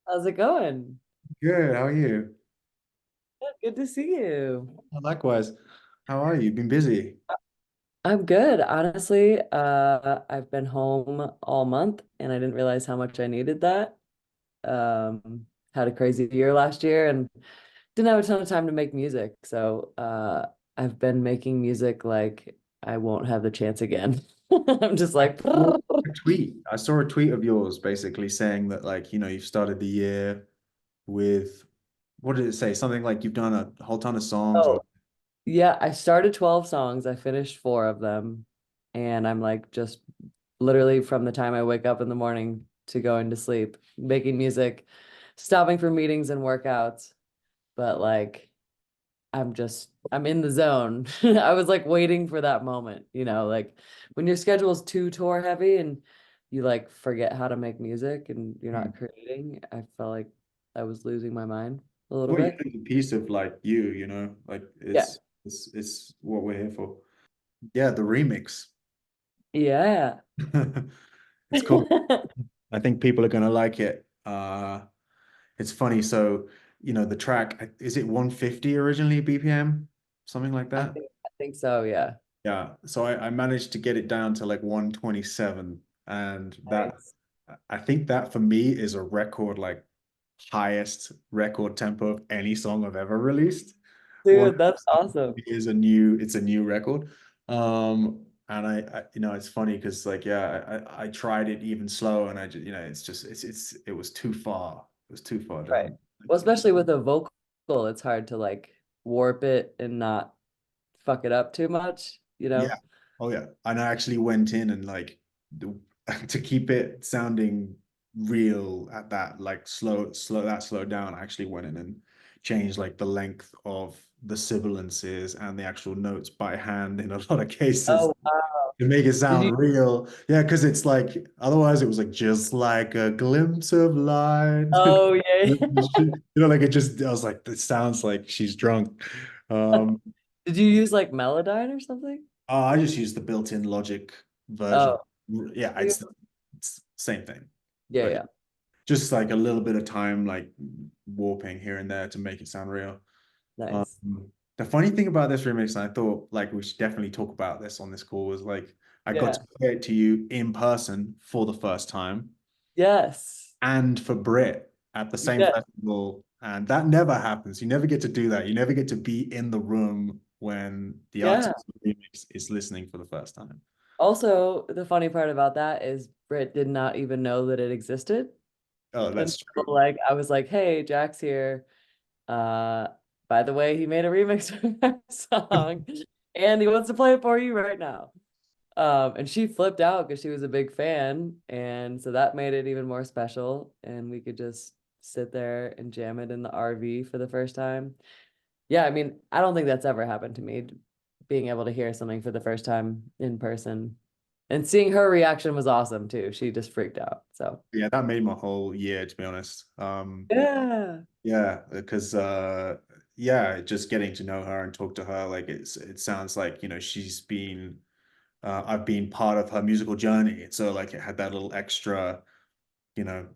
How's it going? Good. How are you? Good to see you. Likewise. How are you? Been busy? I'm good. Honestly, I've been home all month and I didn't realize how much I needed that. Had a crazy year last year and didn't have a ton of time to make music. So, I've been making music like I won't have the chance again. I'm just I like, saw a tweet. I saw a tweet of yours basically saying that you've started the year with what did it say? Something like you've done a whole ton of songs or oh, yeah, I started 12 songs. I finished four of them. And I'm like just literally from the time I wake up in the morning to going to sleep, making music, stopping for meetings and workouts. But like I'm in the zone. I was like waiting for that moment, like when your schedule's too tour heavy and you like forget how to make music and you're Hmm. not creating. I felt like I was losing my mind a little Well, you bit. think a piece of like Yeah. it's what we're here for. Yeah, the remix. Yeah. It's cool. I think people are gonna like it. It's funny. So, the track, is it 150 originally BPM? Something like that? I think so, yeah. Yeah. So I managed to get it down to like 127. And that, Nice. I think that for me is a record, like highest record tempo of any song I've ever released. One Dude, that's awesome. it's a new record. And it's funny because I tried it even slow and I just, it was too far. It was too far Right. down. Well, especially with a vocal, it's hard to like warp it and not fuck it up too much, you Yeah. know? Oh yeah. And I actually went in and the, to keep it sounding real at that that slowed down. I actually went in and changed like the length of the sibilances and the actual notes by hand in a lot of cases Oh, wow. to make it Did you? sound real. Yeah, because it's like otherwise it was like just like a glimpse of light. Oh, yeah. Like it just I was like, this sounds like she's drunk. Um Did you use like Melodyne or something? I just use the built-in Logic version. Oh, Yeah, yeah, it's same thing, yeah. but Yeah. just like a little bit of time, like warping here and there to make it sound real. Um, Nice. the funny thing about this remix, and I thought like we should definitely talk about this on this call, was like I got to Yeah. play it to you in person for the first time Yes. and for Brit at the same Yeah. festival, and that never happens. You never get to do that. You never get to be in the room when the Yeah. artist of the remix is listening for the first time. Also, the funny part about that is Britt did not even know that it existed Oh, that's until true. like I was like, "Hey, Jack's here. Uh, by the way, he made a remix of our song and he wants to play it for you right now." And she flipped out because she was a big fan. And so that made it even more special. And we could just sit there and jam it in the RV for the first time. Yeah, I mean, I don't think that's ever happened to me, being able to hear something for the first time in person. And seeing her reaction was awesome too. She just freaked out. So, Yeah, that made my whole year, to be honest. yeah. Yeah, because yeah, just getting to know her and talk to her, like it sounds like, she's been I've been part of her musical journey. So like it had that little extra,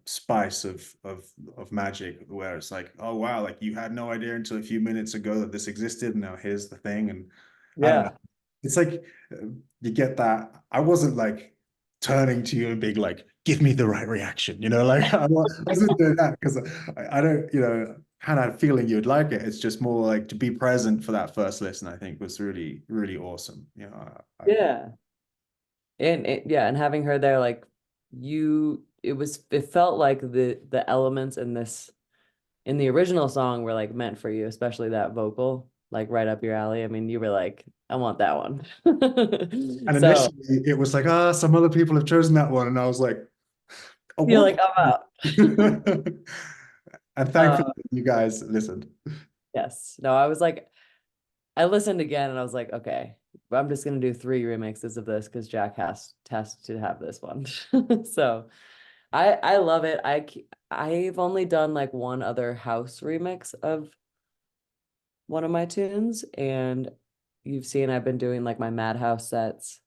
spice of magic where it's like, oh wow, like you had no idea until a few minutes ago that this existed, and now here's the thing. And I don't know. Yeah. It's like you get that. I wasn't like turning to you and being like, give me the right reaction, like wasn't doing that because I don't, had a feeling you'd like it. It's just more like to be present for that first listen, I think was really, really awesome. Yeah. And having her there, like it felt like the elements in the original song were like meant for you, especially that vocal, like right up your alley. I mean, you were like, I want that one. And So initially it was like, some other people have chosen that one. And I was like, oh, you're what? like, I'm out. And Uh, thankfully you guys listened. yes. No, I was like, I listened again and I was like, okay, I'm just gonna do three remixes of this because Jack has to have this one. So I love it. I've only done like one other house remix of one of my tunes, and you've seen I've been doing like my Madhouse sets.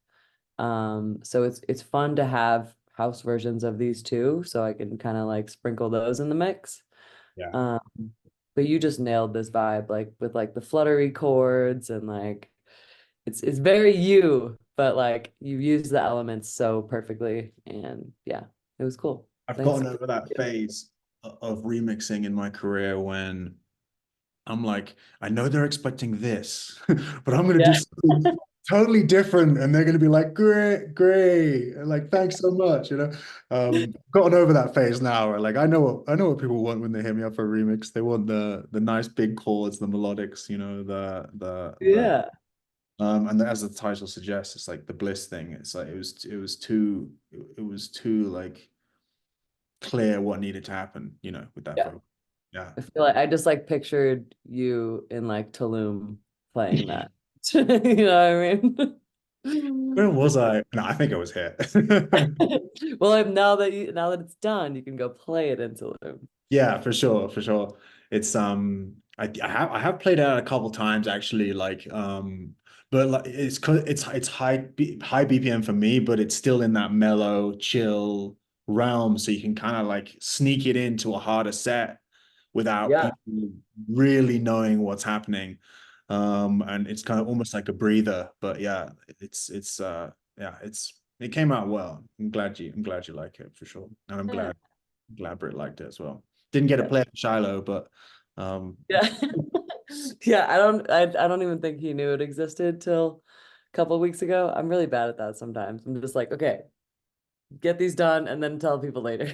So it's fun to have house versions of these too, so I can kind of like sprinkle those in the mix. Yeah. Um, but you just nailed this vibe, like with like the fluttery chords and like it's very you, but like you use the elements so perfectly, and yeah, it was cool. I've Thanks. gotten over that phase of remixing in my career when I'm like, I know they're expecting this, but I'm gonna do Yeah, something totally different, and they're gonna be like, great, great, and like, thanks so much, you know. Gotten over that phase now. Where, like, I know what people want when they hit me up for a remix. They want the nice big chords, the melodics, you know, yeah, and as the title suggests, it's like the Bliss thing. It's like it was too like clear what needed to happen, you know, with that yeah. vocal. Yeah. I feel like I just like pictured you in like Tulum playing that. You know what I Where mean? was I? No, I think I was here. Well, now that it's done, you can go play it in Tulum. Yeah, for sure, for sure. It's I have played it out a couple times actually, like but like it's high BPM for me, but it's still in that mellow, chill realm, so you can kind of like sneak it into a harder set without Yeah, people really knowing what's happening. And it's kind of almost like a breather, but yeah, yeah, it came out well. I'm glad you like it for sure. And yeah, glad Britt liked it as well. Didn't get to yeah. play at Shiloh, but Yeah. Yeah, I don't even think he knew it existed till a couple of weeks ago. I'm really bad at that sometimes. I'm just like, okay, get these done and then tell people later.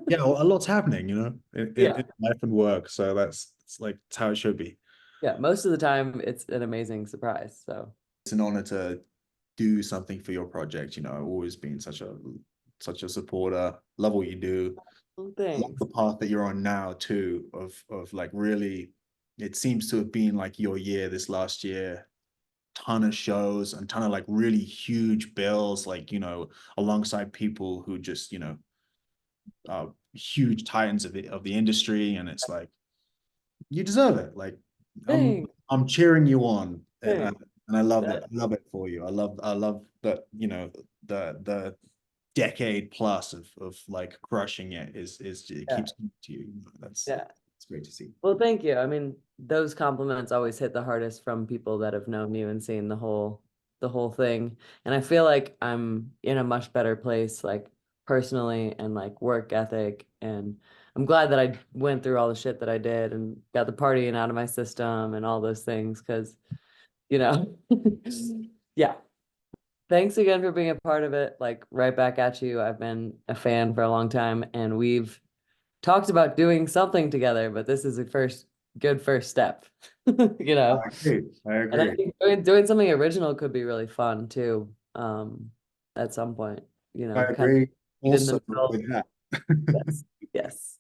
yeah, a lot's happening, you know, Yeah. in life and work. So that's it's like it's how it should be. Yeah, most of the time it's an amazing surprise. So, It's an honor to do something for your project. You know, I've always been such a supporter. Love what you do. well, Love thanks. the path that you're on now too. Of like really, it seems to have been like your year this last year. Ton of shows and ton of like really huge bills, like you know, alongside people who just you know huge titans of the industry, and it's like you deserve it. Like Thanks. I'm cheering you on, Thanks. and That, I love it for you. I love that you know the decade plus of like crushing it is it yeah. keeps coming to you. That's Yeah. it's great to see. Well, thank you. I mean, those compliments always hit the hardest from people that have known you and seen the whole thing. And I feel like I'm in a much better place, like personally and like work ethic. And I'm glad that I went through all the shit that I did and got the partying out of my system and all those things because, you know, yeah. Thanks again for being a part of it. Like right back at you. I've been a fan for a long time and we've talked about doing something together, but this is a first step, you I know. agree. I And I agree. think doing something original could be really fun too. At some point, you I know, kind of agree in the also middle. with that. Yes, yes.